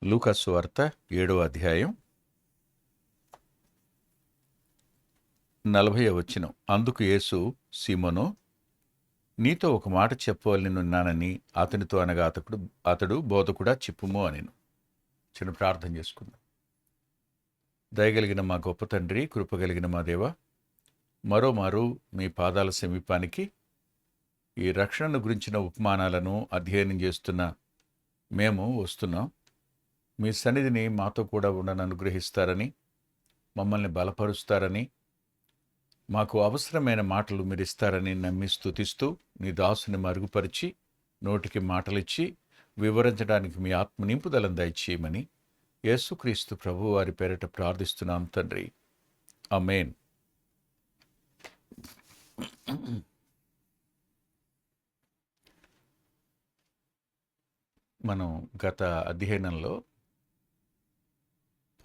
లూకాసు సువార్త 7వ అధ్యాయం 40వ వచనం. అందుకు యేసు, సీమోను, నీతో ఒక మాట చెప్పవలెనున్నానని అతనితో అనగా అతడు బోధకుడా, చెప్పుము అనెను. చిన్న ప్రార్థన చేసుకుందాం. దయగలిగిన మా గొప్ప తండ్రి, కృపగలిగిన మా దేవ, మరోమారు మీ పాదాల సమీపానికి ఈ రక్షణను గురించిన ఉపమానాలను అధ్యయనం చేస్తున్న మేము వస్తున్నాం. మీ సన్నిధిని మాతో కూడా ఉండని అనుగ్రహిస్తారని, మమ్మల్ని బలపరుస్తారని, మాకు అవసరమైన మాటలు మీరు ఇస్తారని నమ్మి స్తుతిస్తూ నీ దాసుని మరుగుపరిచి నోటికి మాటలిచ్చి వివరించడానికి మీ ఆత్మ నింపుదలను దయచేయమని యేసుక్రీస్తు ప్రభు వారి పేరిట ప్రార్థిస్తున్నాం తండ్రి. ఆమేన్. మనం గత అధ్యయనంలో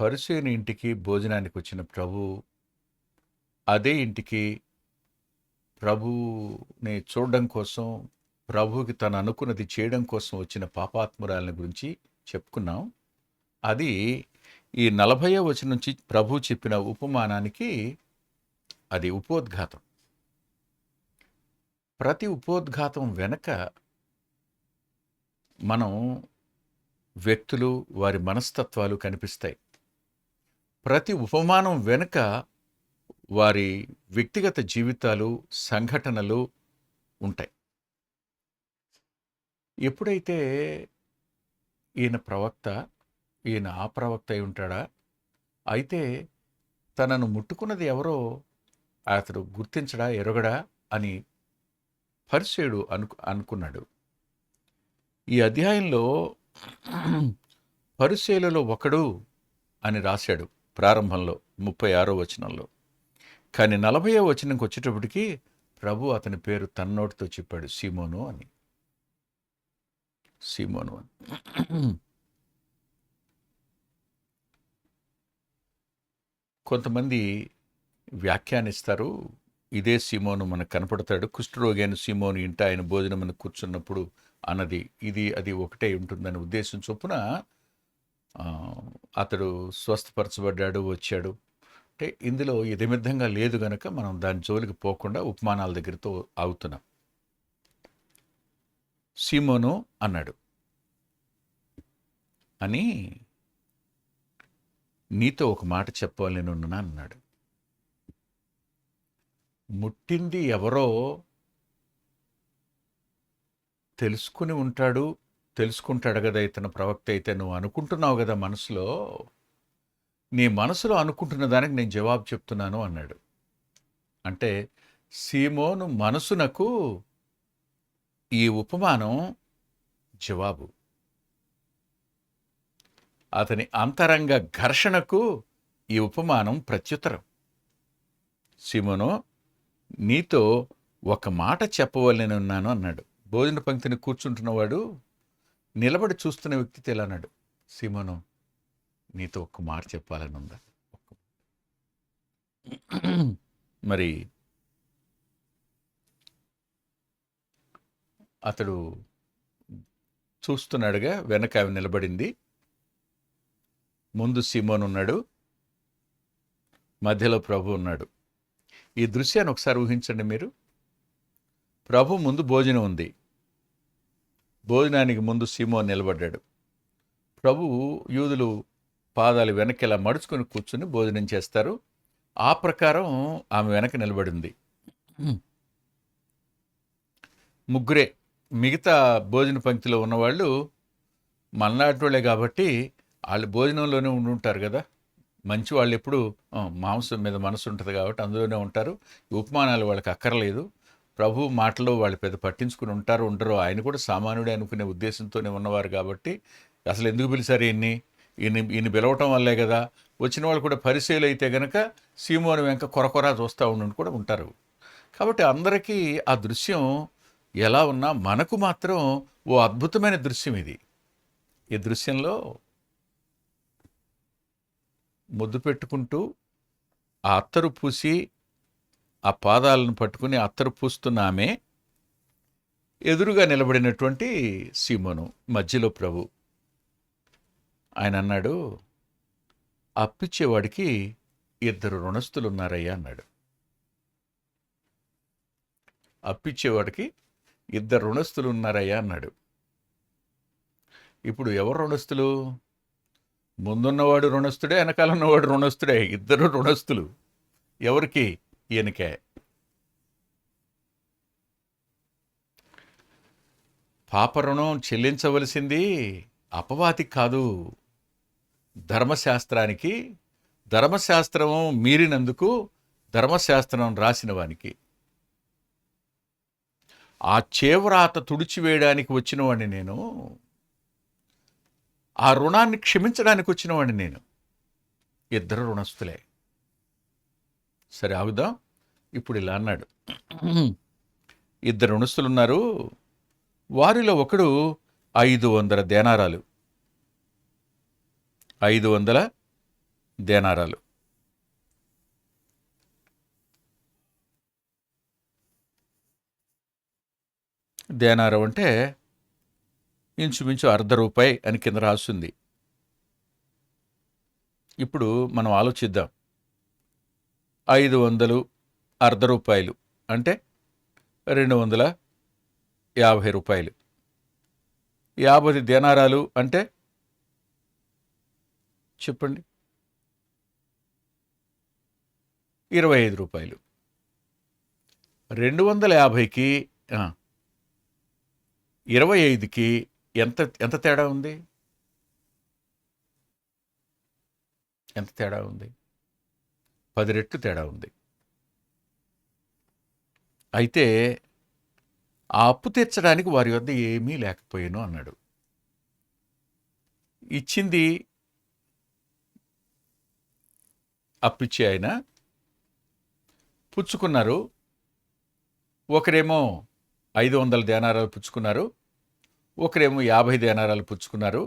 పరిసయ్యుని ఇంటికి భోజనానికి వచ్చిన ప్రభు అదే ఇంటికి ప్రభుని చూడడం కోసం, ప్రభువుకి తను అనుకున్నది చేయడం కోసం వచ్చిన పాపాత్మురాలని గురించి చెప్పుకున్నాం. అది ఈ 40వ వచనం నుంచి ప్రభు చెప్పిన ఉపమానానికి అది ఉపోద్ఘాతం. ప్రతి ఉపోద్ఘాతం వెనక మనం వ్యక్తులు, వారి మనస్తత్వాలు కనిపిస్తాయి. ప్రతి ఉపమానం వెనుక వారి వ్యక్తిగత జీవితాలు, సంఘటనలు ఉంటాయి. ఎప్పుడైతే ఈయన ప్రవక్త, ఈయన ఆ ప్రవక్త అయి ఉంటాడా, అయితే తనను ముట్టుకున్నది ఎవరో అతడు గుర్తించడా, ఎరగడా అని పరిసయ్యుడు అనుకున్నాడు. ఈ అధ్యాయంలో పరిసయ్యులలో ఒకడు అని రాశాడు ప్రారంభంలో 36వ వచనంలో. కానీ 40వ వచనంకి వచ్చేటప్పటికి ప్రభు అతని పేరు తన నోటితో చెప్పాడు, సీమోను అని. సీమోను అని. కొంతమంది వ్యాఖ్యానిస్తారు, ఇదే సీమోను మనకు కనపడతాడు, కుష్ఠరోగి అయిన సీమోను ఇంట ఆయన భోజనం కూర్చున్నప్పుడు అన్నది ఇది అది ఒకటే ఉంటుందని ఉద్దేశం చొప్పున అతడు స్వస్థపరచబడ్డాడు, వచ్చాడు. అంటే ఇందులో ఇదమిద్ధంగా లేదు గనక మనం దాని జోలికి పోకుండా ఉపమానాల దగ్గరతో ఆగుతున్నాం. సీమోను అన్నాడు అని, నీతో ఒక మాట చెప్పాలని ఉన్నా అన్నాడు. ముట్టింది ఎవరో తెలుసుకుంటాడు కదా ఇతను ప్రవక్త అయితే. నువ్వు అనుకుంటున్నావు కదా మనసులో, నీ మనసులో అనుకుంటున్న దానికి నేను జవాబు చెప్తున్నాను అన్నాడు. అంటే సీమోను మనసునకు ఈ ఉపమానం జవాబు, అతని అంతరంగ ఘర్షణకు ఈ ఉపమానం ప్రత్యుత్తరం. సీమోను, నీతో ఒక మాట చెప్పవలెని ఉన్నాను అన్నాడు. భోజన పంక్తిని కూర్చుంటున్నవాడు నిలబడి చూస్తున్న వ్యక్తితో ఇలా అన్నాడు, సీమోను, నీతో ఒక్క మాట చెప్పాలని ఉందా? మరి అతడు చూస్తున్నాడుగా, వెనక ఆమె నిలబడింది, ముందు సీమోను ఉన్నాడు, మధ్యలో ప్రభు ఉన్నాడు. ఈ దృశ్యాన్ని ఒకసారి ఊహించండి మీరు. ప్రభు ముందు భోజనం ఉంది, భోజనానికి ముందు సీమోను నిలబడ్డాడు. ప్రభు యూదులు పాదాలు వెనక్కి ఇలా మడుచుకొని కూర్చుని భోజనం చేస్తారు. ఆ ప్రకారం ఆమె వెనక నిలబడింది. ముగ్గురే. మిగతా భోజన పంక్తిలో ఉన్నవాళ్ళు మల్నాటి వాళ్ళే కాబట్టి వాళ్ళు భోజనంలోనే ఉండుంటారు కదా. మంచి వాళ్ళు ఎప్పుడు మాంసం మీద మనసు ఉంటుంది కాబట్టి అందులోనే ఉంటారు. ఉపమానాలు వాళ్ళకి అక్కర్లేదు. ప్రభు మాటలు వాళ్ళు పెద్ద పట్టించుకుని ఉంటారు ఉండరో, ఆయన కూడా సామాన్యుడే అనుకునే ఉద్దేశంతోనే ఉన్నవారు కాబట్టి అసలు ఎందుకు పిలిచారు ఈయన పిలవటం వల్లే కదా. వచ్చిన వాళ్ళు కూడా పరిశీలు అయితే గనక సీమోను వెంక కొరకొరా చూస్తూ ఉండి కూడా ఉంటారు. కాబట్టి అందరికీ ఆ దృశ్యం ఎలా ఉన్నా మనకు మాత్రం ఓ అద్భుతమైన దృశ్యం ఇది. ఈ దృశ్యంలో ముద్దు పెట్టుకుంటూ ఆ అత్తరు పూసి ఆ పాదాలను పట్టుకుని అత్తరు పూస్తున్న ఆమె, ఎదురుగా నిలబడినటువంటి సీమోను, మధ్యలో ప్రభు. ఆయన అన్నాడు, అప్పిచ్చేవాడికి 2 రుణస్థులున్నారయ్యా అన్నాడు. అప్పిచ్చేవాడికి 2 రుణస్థులున్నారయ్యా అన్నాడు. ఇప్పుడు ఎవరు రుణస్థులు? ముందున్నవాడు రుణస్థుడే, వెనకాల ఉన్నవాడు రుణస్థుడే. 2 రుణస్థులు. ఎవరికి? ఈయనకే. పాప రుణం చెల్లించవలసింది అపవాదికి కాదు, ధర్మశాస్త్రానికి. ధర్మశాస్త్రం మీరినందుకు ధర్మశాస్త్రం రాసిన వానికి. ఆ చేవ్రాత తుడిచివేయడానికి వచ్చినవాడిని నేను. ఆ రుణాన్ని క్షమించడానికి వచ్చినవాడిని నేను. 2 రుణస్థులే. సరే ఆగుదాం. ఇప్పుడు ఇలా అన్నాడు, 2 రుణస్థులున్నారు. వారిలో ఒకడు 500 దేనారాలు. 500 దేనారాలు. దేనారం అంటే ఇంచుమించు ₹1/2 అని కింద రాస్తుంది. ఇప్పుడు మనం ఆలోచిద్దాం. 500 ₹1/2 అంటే ₹250. 50 దేనారాలు అంటే చెప్పండి, ₹25. 250కి 25కి ఎంత ఎంత తేడా ఉంది? ఎంత తేడా ఉంది? 10 రెట్లు తేడా ఉంది. అయితే ఆ అప్పు తీర్చడానికి వారి వద్ద ఏమీ లేకపోయాను అన్నాడు. ఇచ్చింది అప్పిచ్చే ఆయన, పుచ్చుకున్నారు. ఒకరేమో 500 దేనారాలు పుచ్చుకున్నారు, ఒకరేమో 50 దేనారాలు పుచ్చుకున్నారు.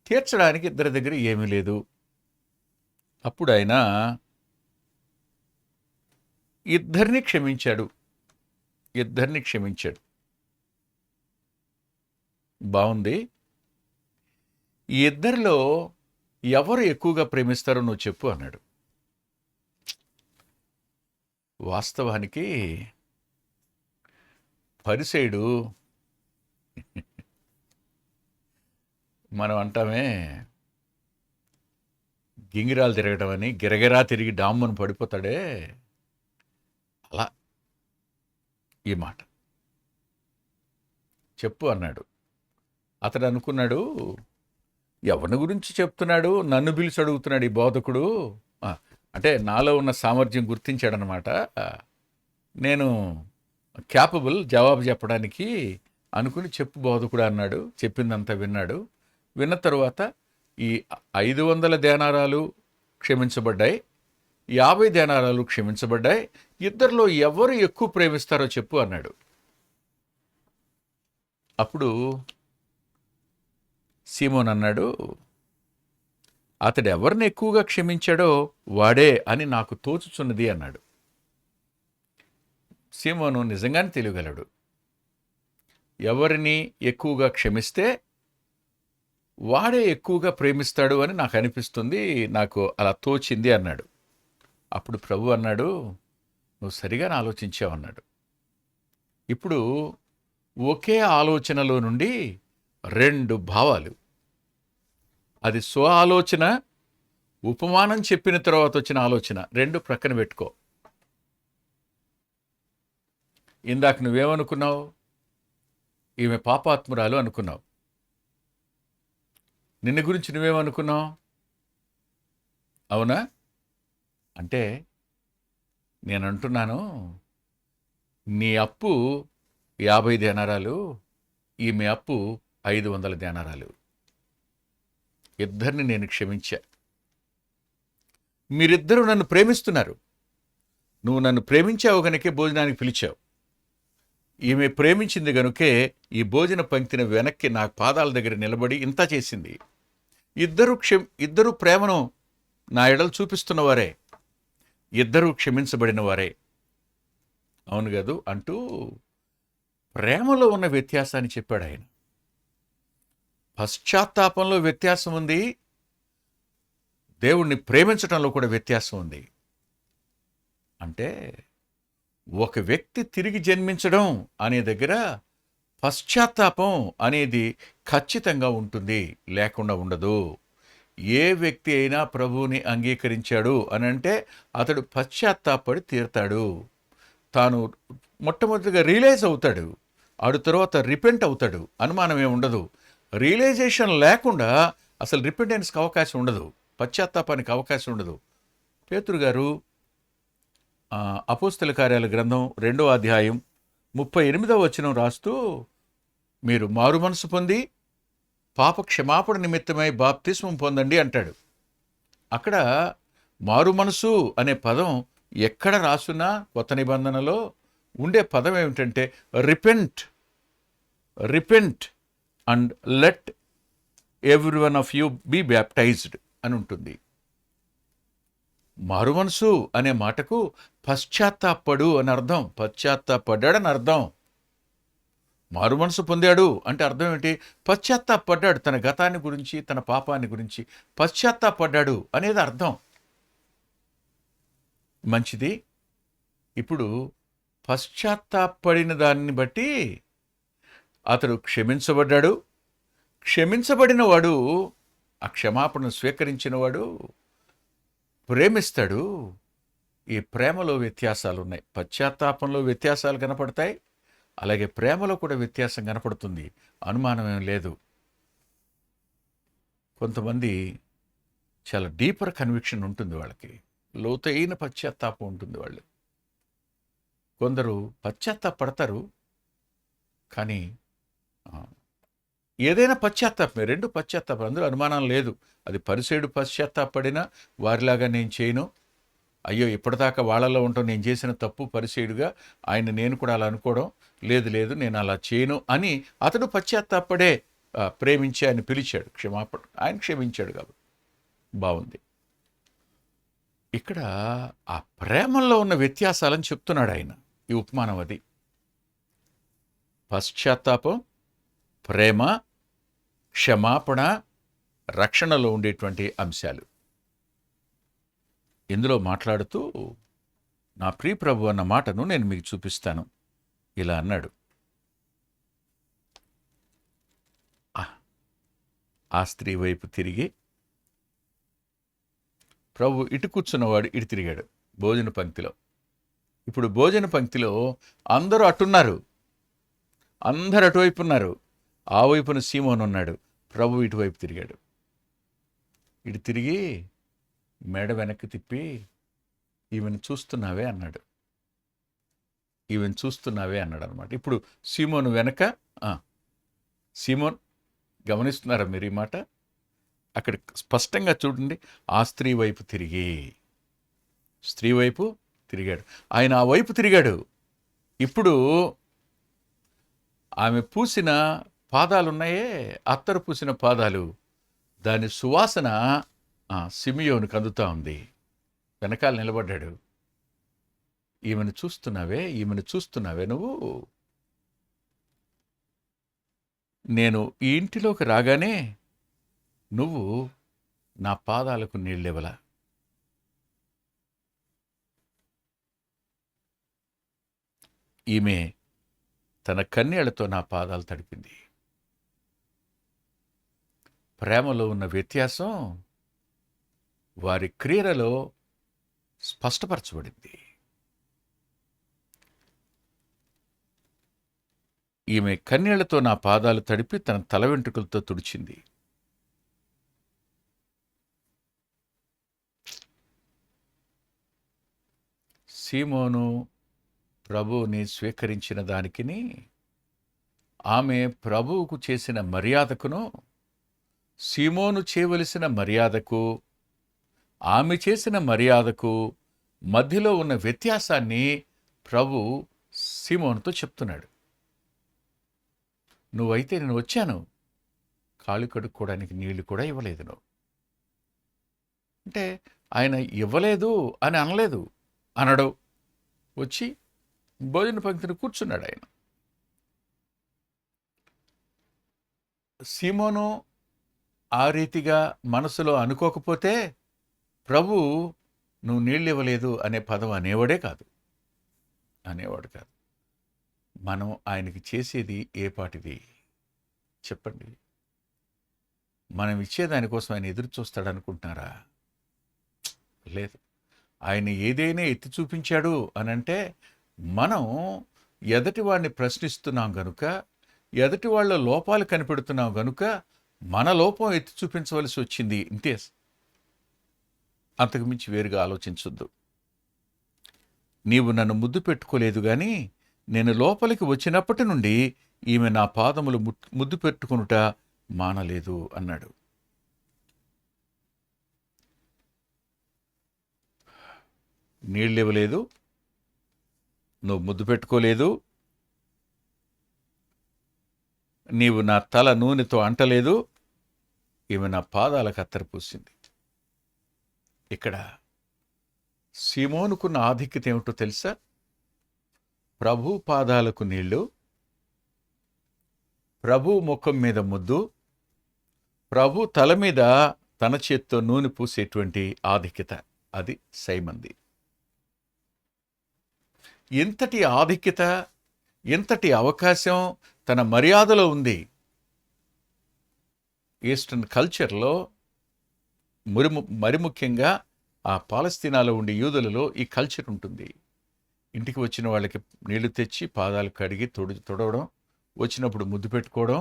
తీర్చడానికి ఇద్దరి దగ్గర ఏమీ లేదు. అప్పుడు ఆయన ఇద్దరిని క్షమించాడు. బాగుంది. ఈ ఇద్దరిలో ఎవరు ఎక్కువగా ప్రేమిస్తారో నువ్వు చెప్పు అన్నాడు. వాస్తవానికి పరిసయుడు, మనం అంటామే గింగిరాలు తిరగడం అని, గిరగిరా తిరిగి డామ్మను పడిపోతాడే, అలా ఈ మాట చెప్పు అన్నాడు. అతడు అనుకున్నాడు, ఎవరిని గురించి చెప్తున్నాడు, నన్ను పిలిచి అడుగుతున్నాడు ఈ బోధకుడు. అంటే నాలో ఉన్న సామర్థ్యం గుర్తించాడనమాట. నేను క్యాపబుల్ జవాబు చెప్పడానికి అనుకుని చెప్పు బోధకుడు అన్నాడు. చెప్పిందంతా విన్నాడు. విన్న తరువాత ఈ 500 దేనారాలు క్షమించబడ్డాయి, 50 దేనారాలు క్షమించబడ్డాయి. ఇద్దరిలో ఎవరు ఎక్కువ ప్రేమిస్తారో చెప్పు అన్నాడు. అప్పుడు సీమోన్ అన్నాడు, అతడు ఎవరిని ఎక్కువగా క్షమించాడో వాడే అని నాకు తోచుచున్నది అన్నాడు. సీమోను నిజంగానే తెలియగలడు. ఎవరిని ఎక్కువగా క్షమిస్తే వాడే ఎక్కువగా ప్రేమిస్తాడు అని నాకు అనిపిస్తుంది, నాకు అలా తోచింది అన్నాడు. అప్పుడు ప్రభు అన్నాడు, నువ్వు సరిగానే ఆలోచించావు అన్నాడు. ఇప్పుడు ఒకే ఆలోచనలో నుండి 2 భావాలు, అది స్వ ఆలోచన, ఉపమానం చెప్పిన తర్వాత వచ్చిన ఆలోచన, 2 ప్రక్కన పెట్టుకో. ఇందాక నువ్వేమనుకున్నావు? ఈమె పాపాత్మురాలు అనుకున్నావు. నిన్ను గురించి నువ్వేమనుకున్నావు? అవునా? అంటే నేను అంటున్నాను, నీ అప్పు 50 దేనారాలు, ఈమె అప్పు 500 దేనారాలు. ఇద్దరిని నేను క్షమించా. మీరిద్దరూ నన్ను ప్రేమిస్తున్నారు. నువ్వు నన్ను ప్రేమించావు గనుకే భోజనానికి పిలిచావు. ఈమె ప్రేమించింది గనుకే ఈ భోజన పంక్తిని వెనక్కి నా పాదాల దగ్గర నిలబడి ఇంత చేసింది. ఇద్దరు ప్రేమను నా ఎడలు చూపిస్తున్నవారే, ఇద్దరూ క్షమించబడిన వారే. అవును కదూ అంటూ ప్రేమలో ఉన్న వ్యత్యాసాన్ని చెప్పాడు ఆయన. పశ్చాత్తాపంలో వ్యత్యాసం ఉంది, దేవుణ్ణి ప్రేమించడంలో కూడా వ్యత్యాసం ఉంది. అంటే ఒక వ్యక్తి తిరిగి జన్మించడం అనే దగ్గర పశ్చాత్తాపం అనేది ఖచ్చితంగా ఉంటుంది, లేకుండా ఉండదు. ఏ వ్యక్తి అయినా ప్రభువుని అంగీకరించాడు అని అంటే అతడు పశ్చాత్తాపడి తీరుతాడు. తాను మొట్టమొదటిగా రియలైజ్ అవుతాడు, ఆడు తర్వాత రిపెంట్ అవుతాడు. అనుమానమే ఉండదు. రియలైజేషన్ లేకుండా అసలు రిపెంటెన్స్కి అవకాశం ఉండదు, పశ్చాత్తాపానికి అవకాశం ఉండదు. పేతురు గారు అపోస్తల కార్యాల గ్రంథం 2వ అధ్యాయం 38వ వచనం రాస్తూ, మీరు మారు మనసు పొంది పాప క్షమాపణ నిమిత్తమై బాప్తిస్మం పొందండి అంటాడు. అక్కడ మారు మనసు అనే పదం ఎక్కడ రాసున్నా కొత్త నిబంధనలో ఉండే పదం ఏమిటంటే repent, repent and let every one of you be baptised అని ఉంటుంది. మారు మనసు అనే మాటకు పశ్చాత్తాపడు అని అర్థం, పశ్చాత్తాపడ్డాడని అర్థం. మారు మనసు పొందాడు అంటే అర్థం ఏంటి? పశ్చాత్తాపడ్డాడు, తన గతాన్ని గురించి, తన పాపాన్ని గురించి పశ్చాత్తాపడ్డాడు అనేది అర్థం. మంచిది. ఇప్పుడు పశ్చాత్తాపడిన దాన్ని బట్టి అతడు క్షమించబడ్డాడు. క్షమించబడిన వాడు, ఆ క్షమాపణను స్వీకరించిన వాడు ప్రేమిస్తాడు. ఈ ప్రేమలో వ్యత్యాసాలు ఉన్నాయి. పశ్చాత్తాపంలో వ్యత్యాసాలు కనపడతాయి, అలాగే ప్రేమలో కూడా వ్యత్యాసం కనపడుతుంది, అనుమానమేం లేదు. కొంతమంది చాలా డీపర్ కన్విక్షన్ ఉంటుంది, వాళ్ళకి లోతైన పశ్చాత్తాపం ఉంటుంది. వాళ్ళు కొందరు పశ్చాత్తాపడతారు, కానీ ఏదైనా పశ్చాత్తాపమే, రెండు పశ్చాత్తాపం, అందులో అనుమానం లేదు. అది పరిసేయుడు పశ్చాత్తాపడినా వారిలాగా నేను చేయను, అయ్యో ఇప్పటిదాకా వాళ్ళలో ఉంటాం, నేను చేసిన తప్పు పరిసేయుడుగా ఆయన నేను కూడా అలా అనుకోవడం లేదు, లేదు నేను అలా చేయను అని అతడు పశ్చాత్తాపడే ప్రేమించి ఆయన పిలిచాడు, క్షమాపణ ఆయన క్షమించాడు కాబట్టి బాగుంది. ఇక్కడ ఆ ప్రేమల్లో ఉన్న వ్యత్యాసాలని చెప్తున్నాడు ఆయన. ఈ ఉపమానం అది పశ్చాత్తాపం, ప్రేమ, క్షమాపణ, రక్షణలో ఉండేటువంటి అంశాలు. ఇందులో మాట్లాడుతూ నా ప్రియ ప్రభు అన్న మాటను నేను మీకు చూపిస్తాను. ఇలా అన్నాడు, ఆ స్త్రీ వైపు తిరిగి, ప్రభు ఇటు కూర్చున్నవాడు ఇటు తిరిగాడు భోజన పంక్తిలో. ఇప్పుడు భోజన పంక్తిలో అందరూ అట్టున్నారు, అందరు అటువైపు ఉన్నారు. ఆ వైపున సీమోను ఉన్నాడు, ప్రభు ఇటువైపు తిరిగాడు. ఇటు తిరిగి మెడ వెనక్కి తిప్పి, ఈమెను చూస్తున్నావే అన్నాడు. ఈమెను చూస్తున్నావే అన్నాడు అనమాట. ఇప్పుడు సీమోను వెనక, సీమోన్ గమనిస్తున్నారా మీరు ఈ మాట? అక్కడ స్పష్టంగా చూడండి, ఆ స్త్రీ వైపు తిరిగి, స్త్రీ వైపు తిరిగాడు. ఆయన ఆ వైపు తిరిగాడు. ఇప్పుడు ఆమె పూసిన పాదాలున్నాయే, అత్తరు పూసిన పాదాలు, దాని సువాసన సిమియోనుకు అందుతా ఉంది. వెనకాల నిలబడ్డాడు. ఈమెను చూస్తున్నావే, ఈమెను చూస్తున్నావే నువ్వు? నేను ఈ ఇంటిలోకి రాగానే నువ్వు నా పాదాలకు నీళ్ళివ్వలా. ఈమె తన కన్నీళ్లతో నా పాదాలు తడిపింది. ప్రేమలో ఉన్న వ్యత్యాసం వారి క్రియలలో స్పష్టపరచబడింది. ఈమె కన్నీళ్లతో నా పాదాలు తడిపి తన తల వెంట్రుకలతో తుడిచింది. సీమోను ప్రభువుని స్వీకరించిన దానికిని, ఆమె ప్రభువుకు చేసిన మర్యాదకును, సీమోను చేయవలసిన మర్యాదకు, ఆమె చేసిన మర్యాదకు మధ్యలో ఉన్న వ్యత్యాసాన్ని ప్రభు సీమోనుతో చెప్తున్నాడు. నువ్వైతే నేను వచ్చాను, కాళ్ళు కడుక్కోవడానికి నీళ్లు కూడా ఇవ్వలేదు నువ్వు. అంటే ఆయన ఇవ్వలేదు అని అనలేదు, అనడు. వచ్చి భోజన పంక్తిని కూర్చున్నాడు ఆయన. సీమోను ఆ రీతిగా మనసులో అనుకోకపోతే ప్రభు నువ్వు నీళ్ళు ఇవ్వలేదు అనే పదం అనేవాడు కాదు. మనం ఆయనకి చేసేది ఏ పాటిది చెప్పండి? మనం ఇచ్చేదానికోసం ఆయన ఎదురు చూస్తాడనుకుంటున్నారా? లేదు. ఆయన ఏదైనా ఎత్తి చూపించాడు అనంటే మనం ఎదటి వాడిని ప్రశ్నిస్తున్నాం గనుక, ఎదటి వాళ్ళ లోపాలు కనిపెడుతున్నాం గనుక మన లోపం ఎత్తి చూపించవలసి వచ్చింది. ఇంతే. అంతకుమించి వేరుగా ఆలోచించొద్దు. నీవు నన్ను ముద్దు పెట్టుకోలేదు గాని నేను లోపలికి వచ్చినప్పటి నుండి ఈమె నా పాదములు ముద్దు పెట్టుకొనుట మానలేదు అన్నాడు. నీళ్ళివ్వలేదు, నువ్వు ముద్దు పెట్టుకోలేదు, నీవు నా తల నూనెతో అంటలేదు, ఈమె నా పాదాలకు అత్తరు పూసింది. ఇక్కడ సీమోనుకున్న ఆధిక్యత ఏమిటో తెలుసా? ప్రభు పాదాలకు నీళ్లు, ప్రభు ముఖం మీద ముద్దు, ప్రభు తల మీద తన చేత్తో నూనె పూసేటువంటి ఆధిక్యత. అది సైమంది. ఇంతటి ఆధిక్యత, ఇంతటి అవకాశం తన మర్యాదలో ఉంది. ఈస్టర్న్ కల్చర్లో మరి ముఖ్యంగా ఆ పాలస్తీనాలో ఉండే యూదులలో ఈ కల్చర్ ఉంటుంది. ఇంటికి వచ్చిన వాళ్ళకి నీళ్లు తెచ్చి పాదాలు కడిగి తొడవడం, వచ్చినప్పుడు ముద్దు పెట్టుకోవడం,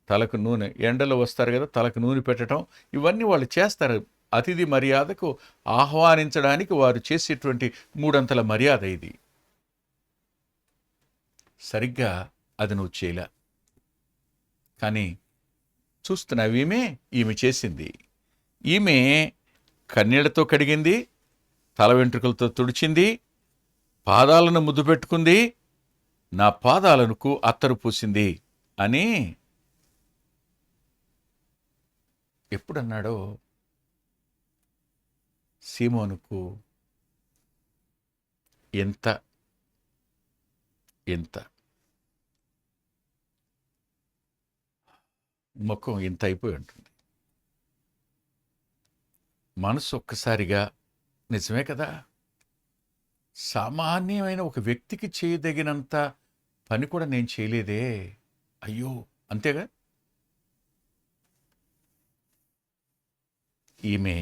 తలకు నూనె, ఎండలో వస్తారు కదా, తలకు నూనె పెట్టడం, ఇవన్నీ వాళ్ళు చేస్తారు. అతిథి మర్యాదకు ఆహ్వానించడానికి వారు చేసేటువంటి 3 అంతల మర్యాద ఇది. సరిగ్గా అది నువ్వు చేయలే. కానీ చూస్తున్నావు, ఈమె చేసింది. ఈమె కన్నీళ్లతో కడిగింది, తల వెంట్రుకలతో తుడిచింది, పాదాలను ముద్దు పెట్టుకుంది, నా పాదాలకు అత్తరు పూసింది అని ఎప్పుడన్నాడో సీమోనుకు ఎంత ముఖం ఇంత అయిపోయి ఉంటుంది. మనసు ఒక్కసారిగా నిజమే కదా, సామాన్యమైన ఒక వ్యక్తికి చేయదగినంత పని కూడా నేను చేయలేదే, అయ్యో, అంతేగా. ఈమె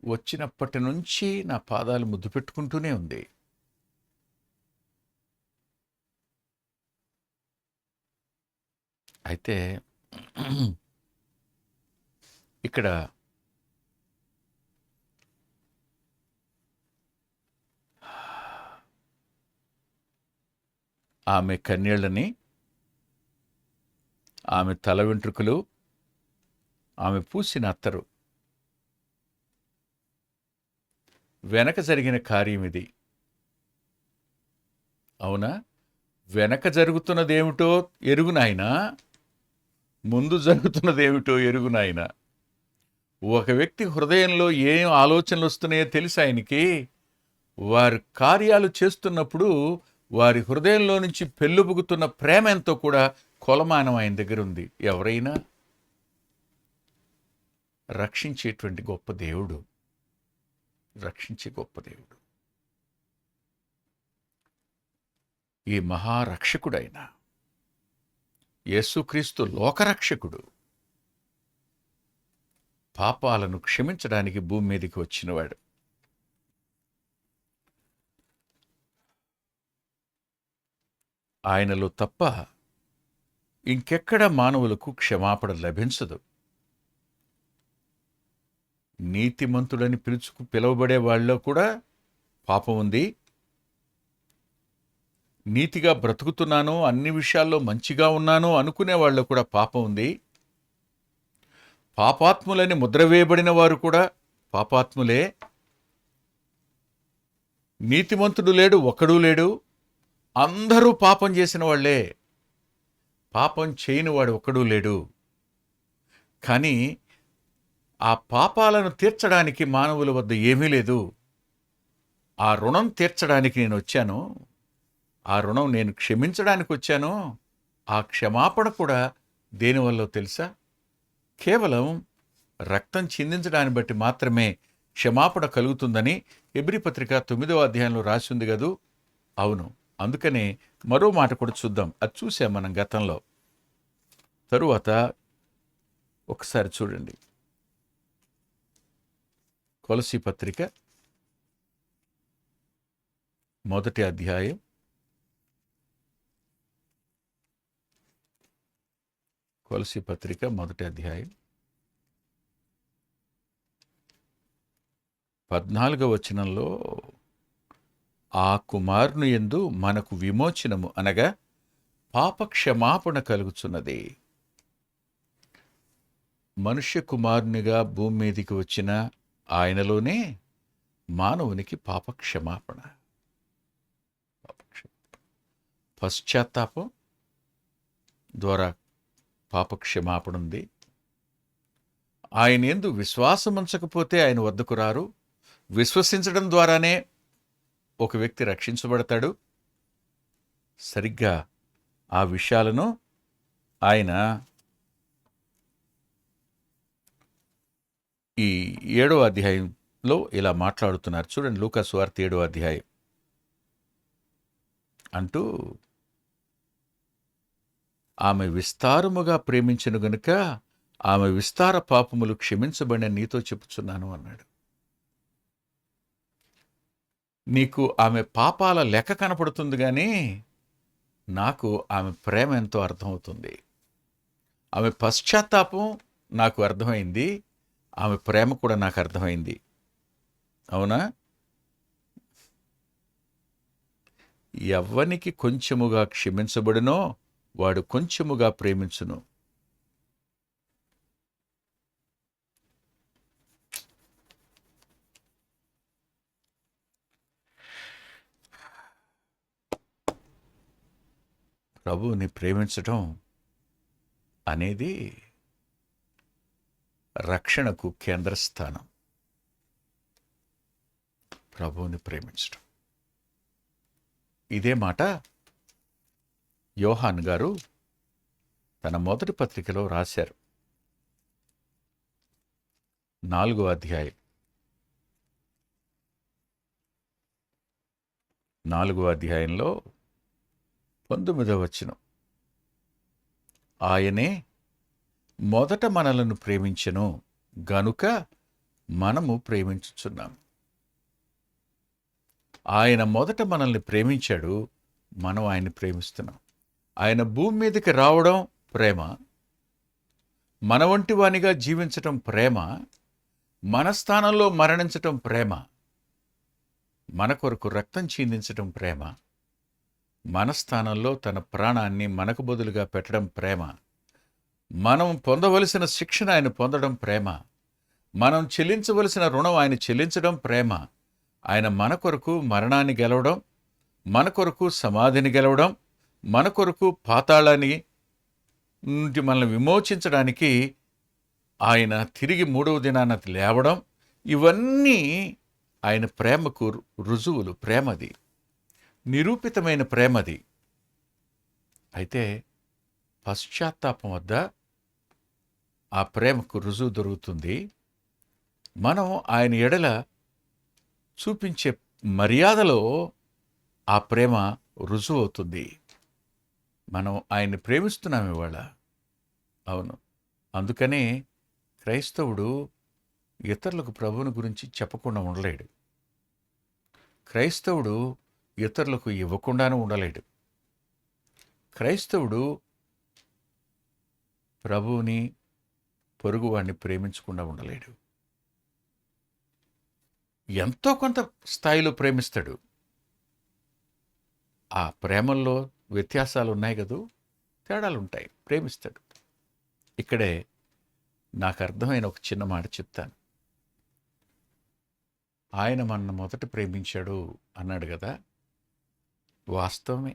వచ్చినప్పటి నుంచి నా పాదాలు ముద్దు పెట్టుకుంటూనే ఉంది. అయితే ఇక్కడ ఆమె కన్నీళ్ళని, ఆమె తల వెంట్రుకలు, ఆమె పూసిన అత్తరు వెనక జరిగిన కార్యం ఇది. అవునా? వెనక జరుగుతున్నదేమిటో ఎరుగునాయనా, ముందు జరుగుతున్నదేమిటో ఎరుగునాయన. ఒక వ్యక్తి హృదయంలో ఏం ఆలోచనలు వస్తున్నాయో తెలుసు ఆయనకి. వారి కార్యాలు చేస్తున్నప్పుడు వారి హృదయంలో నుంచి పెళ్ళుబుగుతున్న ప్రేమ ఎంతో కూడా కొలమానం ఆయన దగ్గర ఉంది. ఎవరైనా రక్షించేటువంటి గొప్ప దేవుడు, రక్షించే గొప్ప దేవుడు, ఈ మహారక్షకుడైన యేసుక్రీస్తు లోకరక్షకుడు, పాపాలను క్షమించడానికి భూమి మీదకి వచ్చినవాడు. ఆయనలో తప్ప ఇంకెక్కడ మానవులకు క్షమాపణ లభించదు. నీతిమంతుడని పిలువబడే వాళ్ళలో కూడా పాపం ఉంది. నీతిగా బ్రతుకుతున్నాను, అన్ని విషయాల్లో మంచిగా ఉన్నాను అనుకునే వాళ్ళు కూడా పాపం ఉంది. పాపాత్ములని ముద్ర వేయబడిన వారు కూడా పాపాత్ములే. నీతిమంతుడు లేడు, ఒక్కడూ లేడు, అందరూ పాపం చేసిన వాళ్లే, పాపం చేయని వాడు ఒక్కడూ లేడు. కానీ ఆ పాపాలను తీర్చడానికి మానవుల వద్ద ఏమీ లేదు. ఆ రుణం తీర్చడానికి నేను వచ్చాను, ఆ రుణం నేను క్షమించడానికి వచ్చాను. ఆ క్షమాపణ కూడా దేనివల్లో తెలుసా? కేవలం రక్తం చిందించడాన్ని బట్టి మాత్రమే క్షమాపణ కలుగుతుందని హెబ్రీ పత్రిక 9వ అధ్యాయంలో రాసి ఉంది కదూ. అవును, అందుకనే మరో మాట కూడా చూద్దాం. అది చూసాం మనం గతంలో. తరువాత ఒకసారి చూడండి, కొలసీ పత్రిక 1వ అధ్యాయం 14వ వచనంలో, ఆ కుమారుని యందు మనకు విమోచనము అనగా పాప క్షమాపణ కలుగుచున్నది. మనుష్య కుమారునిగా భూమి మీదికి వచ్చిన ఆయనలోనే మానవునికి పాప క్షమాపణ, పశ్చాత్తాపం ద్వారా పాప క్షమాపణ ఉంది. ఆయన యందు విశ్వాసముంచకపోతే ఆయన వద్దకు రారు. విశ్వసించడం ద్వారానే ఒక వ్యక్తి రక్షించబడతాడు. సరిగ్గా ఆ విషయాలను ఆయన ఈ 7వ అధ్యాయంలో ఇలా మాట్లాడుతున్నారు. చూడండి, లూకా సువార్త 7వ అధ్యాయం అంటూ, ఆమె విస్తారముగా ప్రేమించెను గనుక ఆమె విస్తార పాపములు క్షమించబడిన నీతో చెప్పుచున్నాను అన్నాడు. నీకు ఆమె పాపాల లెక్క కనపడుతుంది, కానీ నాకు ఆమె ప్రేమ ఎంతో అర్థమవుతుంది. ఆమె పశ్చాత్తాపం నాకు అర్థమైంది, ఆమె ప్రేమ కూడా నాకు అర్థమైంది. అవునా? ఎవ్వనికి కొంచెముగా క్షమించబడినో వాడు కొంచెముగా ప్రేమించును. ప్రభువుని ప్రేమించటం అనేది రక్షణకు కేంద్రస్థానం. ప్రభువుని ప్రేమించటం. ఇదే మాట యోహాన్ గారు తన మొదటి పత్రికలో రాశారు. 4వ అధ్యాయం 4వ అధ్యాయంలో 19వ వచనం, ఆయనే మొదట మనలను ప్రేమించెను గనుక మనము ప్రేమించుచున్నాం. ఆయన మొదట మనల్ని ప్రేమించాడు, మనం ఆయన్ని ప్రేమిస్తున్నాం. ఆయన భూమి మీదకి రావడం ప్రేమ, మన వంటి వానిగా జీవించటం ప్రేమ, మన స్థానంలో మరణించటం ప్రేమ, మన కొరకు రక్తం చిందించటం ప్రేమ, మన స్థానంలో తన ప్రాణాన్ని మనకు బదులుగా పెట్టడం ప్రేమ, మనం పొందవలసిన శిక్షణ ఆయన పొందడం ప్రేమ, మనం చెల్లించవలసిన రుణం ఆయన చెల్లించడం ప్రేమ. ఆయన మన కొరకు మరణాన్ని గెలవడం, మన కొరకు సమాధిని గెలవడం, మన కొరకు పాతాళాన్ని నుండి మనల్ని విమోచించడానికి ఆయన తిరిగి 3వ దినాన లేవడం, ఇవన్నీ ఆయన ప్రేమకు రుజువులు. ప్రేమది, నిరూపితమైన ప్రేమది. అయితే పశ్చాత్తాపం వద్ద ఆ ప్రేమకు రుజువు దొరుకుతుంది. మనం ఆయన ఎడల చూపించే మర్యాదలో ఆ ప్రేమ రుజువు అవుతుంది. మనం ఆయన్ని ప్రేమిస్తున్నాం ఇవాళ. అవును, అందుకనే క్రైస్తవుడు ఇతరులకు ప్రభువుని గురించి చెప్పకుండా ఉండలేడు. క్రైస్తవుడు ఇతరులకు ఇవ్వకుండానే ఉండలేడు. క్రైస్తవుడు ప్రభువుని, పొరుగువాడిని ప్రేమించకుండా ఉండలేడు. ఎంతో కొంత స్థాయిలో ప్రేమిస్తాడు. ఆ ప్రేమల్లో వ్యత్యాసాలు ఉన్నాయి కదూ, తేడాలు ఉంటాయి. ప్రేమిస్తాడు. ఇక్కడే నాకు అర్థమైన ఒక చిన్న మాట చెప్తాను. ఆయన మన మొదట ప్రేమించాడు అన్నాడు కదా, వాస్తవమే.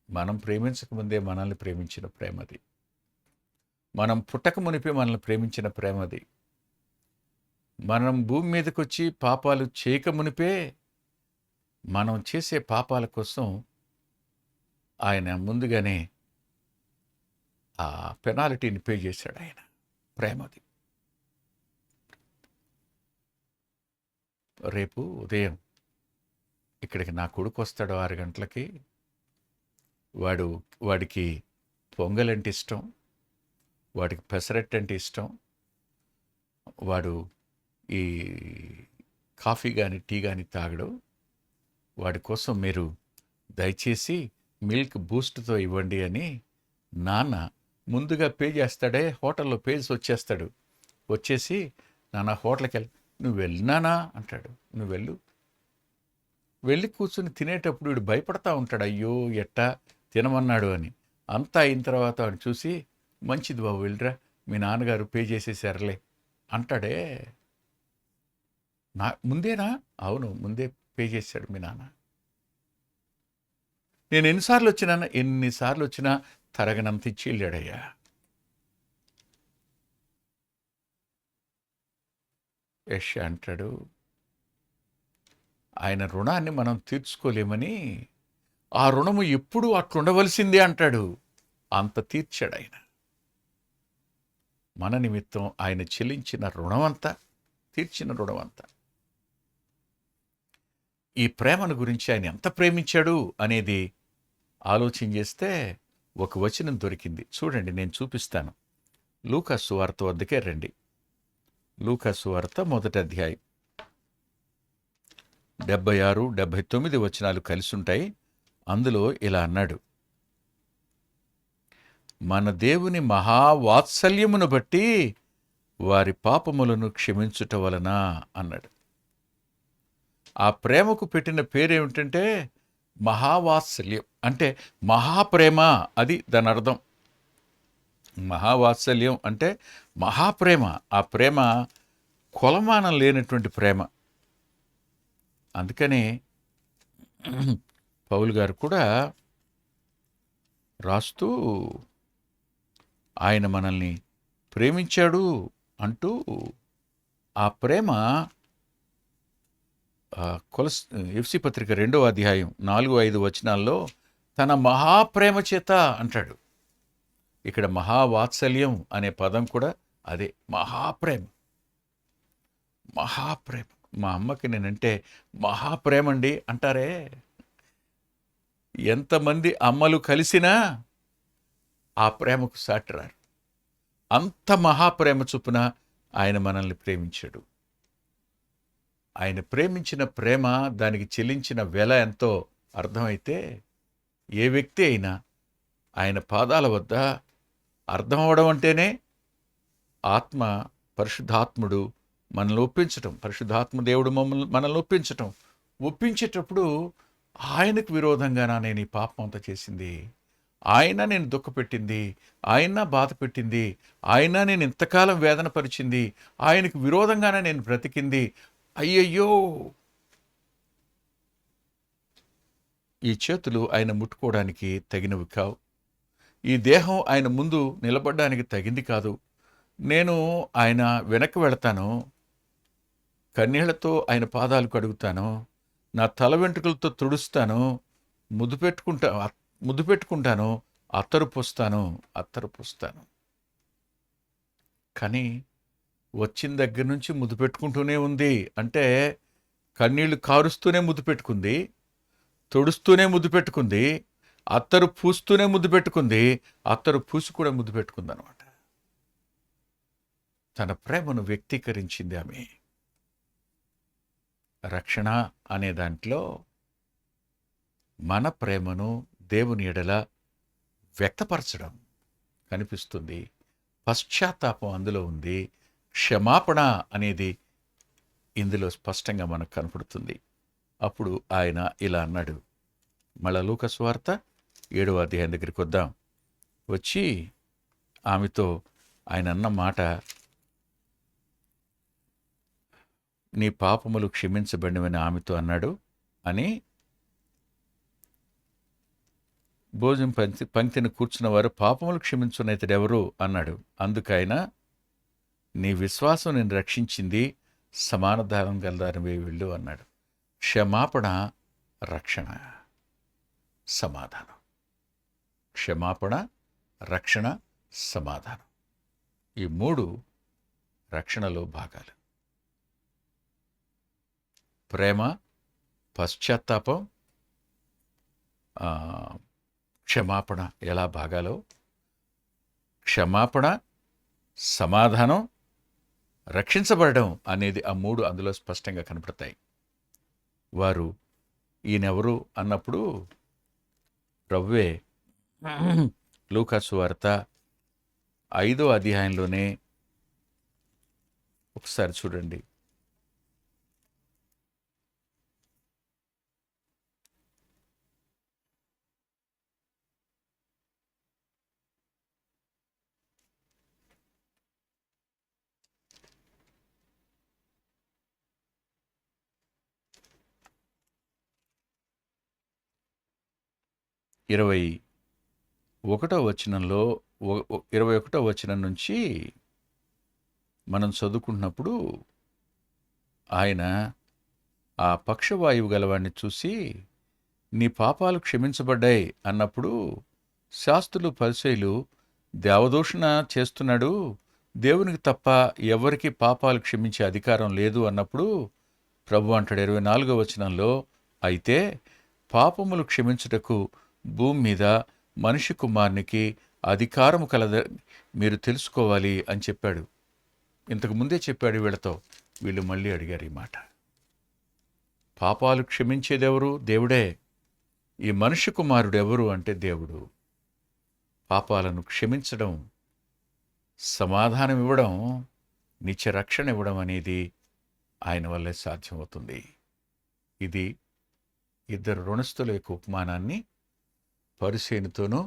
మనం ప్రేమించకముందే మనల్ని ప్రేమించిన ప్రేమది. మనం పుట్టక మునిపే మనల్ని ప్రేమించిన ప్రేమది. మనం భూమి మీదకి వచ్చి పాపాలు చేయక మునిపే మనం చేసే పాపాల కోసం ఆయన ముందుగానే ఆ పెనాల్టీని పే చేశాడు ఆయన. ప్రేమది. రేపు ఉదయం ఇక్కడికి నా కొడుకు వస్తాడు 6 గంటలకి. వాడికి పొంగలంటే ఇష్టం, వాడికి పెసరట్టు అంటే ఇష్టం. వాడు ఈ కాఫీ కానీ టీ కానీ తాగడు. వాడి కోసం మీరు దయచేసి మిల్క్ బూస్ట్తో ఇవ్వండి అని నాన్న ముందుగా పే చేస్తాడే. హోటల్లో పేసి వచ్చేస్తాడు. వచ్చేసి నాన్న హోటల్కి వెళ్ళి నువ్వు వెళ్ళినానా అంటాడు. నువ్వు వెళ్ళి కూర్చుని తినేటప్పుడు వీడు భయపడతా ఉంటాడు, అయ్యో ఎట్టా తినమన్నాడు అని. అంతా అయిన తర్వాత వాడు చూసి మంచిది బాబు వెళ్ళిరా, మీ నాన్నగారు పే చేసేసారులే అంటాడే. ముందేనా? అవును, ముందే పే చేశాడు మీ నాన్న. నేను ఎన్నిసార్లు వచ్చినా తరగనంత ఇచ్చి వెళ్ళాడయ్యా. యష్ అంటాడు, ఆయన రుణాన్ని మనం తీర్చుకోలేమని, ఆ రుణము ఎప్పుడూ అట్లుండవలసిందే అంటాడు. అంత తీర్చాడు ఆయన. మన నిమిత్తం ఆయన చెల్లించిన రుణమంతా, తీర్చిన రుణమంతా. ఈ ప్రేమను గురించి ఆయన ఎంత ప్రేమించాడు అనేది ఆలోచన చేస్తే ఒక వచనం దొరికింది. చూడండి, నేను చూపిస్తాను. లూకా సువార్త వద్దకే రండి. లూకా సువార్త 1వ అధ్యాయం 76, 79 వచనాలు కలిసి ఉంటాయి. అందులో ఇలా అన్నాడు, మన దేవుని మహావాత్సల్యమును బట్టి వారి పాపములను క్షమించుట వలన అన్నాడు. ఆ ప్రేమకు పెట్టిన పేరేమిటంటే మహావాత్సల్యం. అంటే మహాప్రేమ, అది దాని అర్థం. మహావాత్సల్యం అంటే మహాప్రేమ. ఆ ప్రేమ కొలమానం లేనటువంటి ప్రేమ. అందుకనే పౌలు గారు కూడా రాస్తూ ఆయన మనల్ని ప్రేమించాడు అంటూ ఆ ప్రేమ ఎఫ్సి పత్రిక 2వ అధ్యాయం 4-5 వచనాల్లో తన మహాప్రేమ చేత అంటాడు. ఇక్కడ మహావాత్సల్యం అనే పదం కూడా అదే, మహాప్రేమ. మహాప్రేమ. మా అమ్మకి నేనంటే మహాప్రేమండి అంటారే. ఎంతమంది అమ్మలు కలిసినా ఆ ప్రేమకు సాటిరారు. అంత మహాప్రేమ చొప్పున ఆయన మనల్ని ప్రేమించాడు. ఆయన ప్రేమించిన ప్రేమ, దానికి చెల్లించిన వెల ఎంతో అర్థమైతే ఏ వ్యక్తి అయినా ఆయన పాదాల వద్ద అర్థం అవడం అంటేనే ఆత్మ, పరిశుద్ధాత్ముడు మనల్ని ఒప్పించటం, పరిశుద్ధాత్మ దేవుడు మనల్ని ఒప్పించేటప్పుడు ఆయనకు విరోధంగానా నేను ఈ పాపం అంతా చేసింది, ఆయన నేను దుఃఖపెట్టింది, ఆయన బాధ పెట్టింది, ఆయన నేను ఇంతకాలం వేదన పరిచింది, ఆయనకు విరోధంగానే నేను బ్రతికింది, అయ్యయ్యో. ఈ చేతులు ఆయన ముట్టుకోవడానికి తగినవి కావు. ఈ దేహం ఆయన ముందు నిలబడడానికి తగింది కాదు. నేను ఆయన వెనక్కి వెళతాను, కన్నీళ్లతో ఆయన పాదాలు కడుగుతాను, నా తల వెంట్రుకలతో తుడుస్తాను, ముద్దు పెట్టుకుంటాను, అత్తరు పోస్తాను. కానీ వచ్చిన దగ్గర నుంచి ముద్దు పెట్టుకుంటూనే ఉంది. అంటే కన్నీళ్లు కారుస్తూనే ముద్దు పెట్టుకుంది, తుడుస్తూనే ముద్దు పెట్టుకుంది, అత్తరు పూస్తూనే ముద్దు పెట్టుకుంది, అత్తరు పూసి కూడా ముద్దు పెట్టుకుంది అనమాట. తన ప్రేమను వ్యక్తీకరించింది ఆమె. రక్షణ అనే దాంట్లో మన ప్రేమను దేవుని ఎడల వ్యక్తపరచడం కనిపిస్తుంది. పశ్చాత్తాపం అందులో ఉంది. క్షమాపణ అనేది ఇందులో స్పష్టంగా మనకు కనపడుతుంది. అప్పుడు ఆయన ఇలా అన్నాడు. మళ్ళా లూకా సువార్త 7వ అధ్యాయం దగ్గరికి వద్దాం. వచ్చి ఆమెతో ఆయన అన్న మాట, నీ పాపములు క్షమించబడినవని ఆమెతో అన్నాడు అని. భోజనం పంక్తిని కూర్చున్న వారు, పాపములు క్షమించున్న ఇతడెవరు అన్నాడు. అందుకైనా, నీ విశ్వాసం నేను రక్షించింది, సమాధానం గలదానివే వెళ్ళు అన్నాడు. క్షమాపణ, రక్షణ, సమాధానం. క్షమాపణ, రక్షణ, సమాధానం. ఈ 3 రక్షణలో భాగాలు. ప్రేమ, పశ్చాత్తాపం, క్షమాపణ ఎలా భాగాలో, క్షమాపణ, సమాధానం, రక్షించబడడం అనేది ఆ 3 అందులో స్పష్టంగా కనపడతాయి. వారు ఈయనెవరు అన్నప్పుడు ప్రభువే లూకాసు వార్త 5వ అధ్యాయంలోనే ఒకసారి చూడండి. ఇరవై 21వ వచనం నుంచి మనం చదువుకుంటున్నప్పుడు ఆయన ఆ పక్షవాయువు గలవాడిని చూసి, నీ పాపాలు క్షమించబడ్డాయి అన్నప్పుడు, శాస్త్రులు పరిసయ్యులు దేవదూషణ చేస్తున్నాడు, దేవునికి తప్ప ఎవరికి పాపాలు క్షమించే అధికారం లేదు అన్నప్పుడు ప్రభు అంటాడు 24వ వచనంలో, అయితే పాపములు క్షమించుటకు భూమి మీద మనిషి కుమారునికి అధికారము కలదని మీరు తెలుసుకోవాలి అని చెప్పాడు. ఇంతకు ముందే చెప్పాడు వీళ్ళతో. వీళ్ళు మళ్ళీ అడిగారు ఈ మాట. పాపాలు క్షమించేదెవరు? దేవుడే. ఈ మనిషి కుమారుడు ఎవరు అంటే దేవుడు. పాపాలను క్షమించడం, సమాధానం ఇవ్వడం, నిత్య రక్షణ ఇవ్వడం అనేది ఆయన వల్లే సాధ్యమవుతుంది. ఇది ఇద్దరు రుణస్థుల యొక్క ఉపమానాన్ని పరిసేనుతోనూ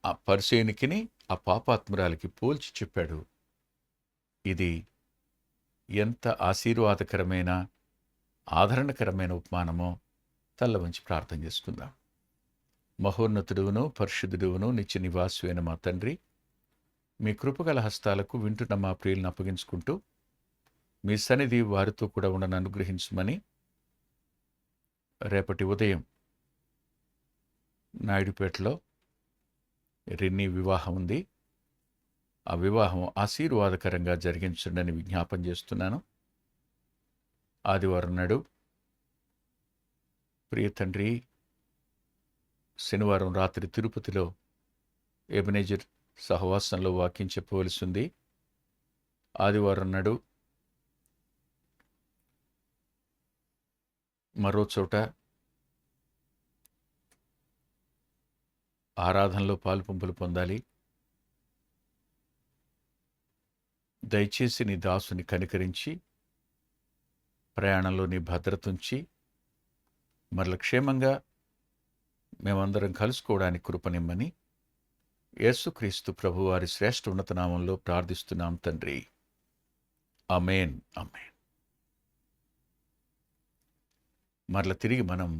ఆ పరిసేనుకిని ఆ పాపాత్మురాలికి పోల్చి చెప్పాడు. ఇది ఎంత ఆశీర్వాదకరమైన, ఆదరణకరమైన ఉపమానమో తల్ల వంచి ప్రార్థన చేసుకుందాం. మహోన్నతుడువును, పరిశుద్ధుడువును, నిత్య నివాసువైన మా తండ్రి, మీ కృపగల హస్తాలకు వింటున్న మా ప్రియులను అప్పగించుకుంటూ, మీ సన్నిధి వారితో కూడా ఉండని అనుగ్రహించమని, రేపటి ఉదయం నాయుడుపేటలో రెన్నీ వివాహం ఉంది. ఆ వివాహం ఆశీర్వాదకరంగా జరిగించండి విజ్ఞాపన చేస్తున్నాను. ఆదివారం నాడు ప్రియ తండ్రి, శనివారం రాత్రి తిరుపతిలో ఎబెనెజర్ సహవాసంలో వాక్యం చెప్పవలసి ఉంది. ఆదివారం నాడు మరో చోట ఆరాధనలో పాలుపంపులు పొందాలి. దయచేసి నీ దాసుని కనికరించి, ప్రయాణంలో నీ భద్రతుంచి, మరల క్షేమంగా మేమందరం కలుసుకోవడానికి కృపనిమ్మని యేసుక్రీస్తు ప్రభువారి శ్రేష్ఠ ఉన్నత నామంలో ప్రార్థిస్తున్నాం తండ్రి. ఆమేన్, ఆమేన్. మరల తిరిగి మనం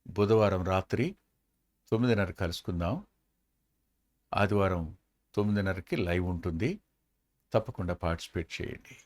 బుధవారం రాత్రి 9:30 కలుసుకుందాం. ఆదివారం 9:30కి లైవ్ ఉంటుంది. తప్పకుండా పార్టిసిపేట్ చేయండి.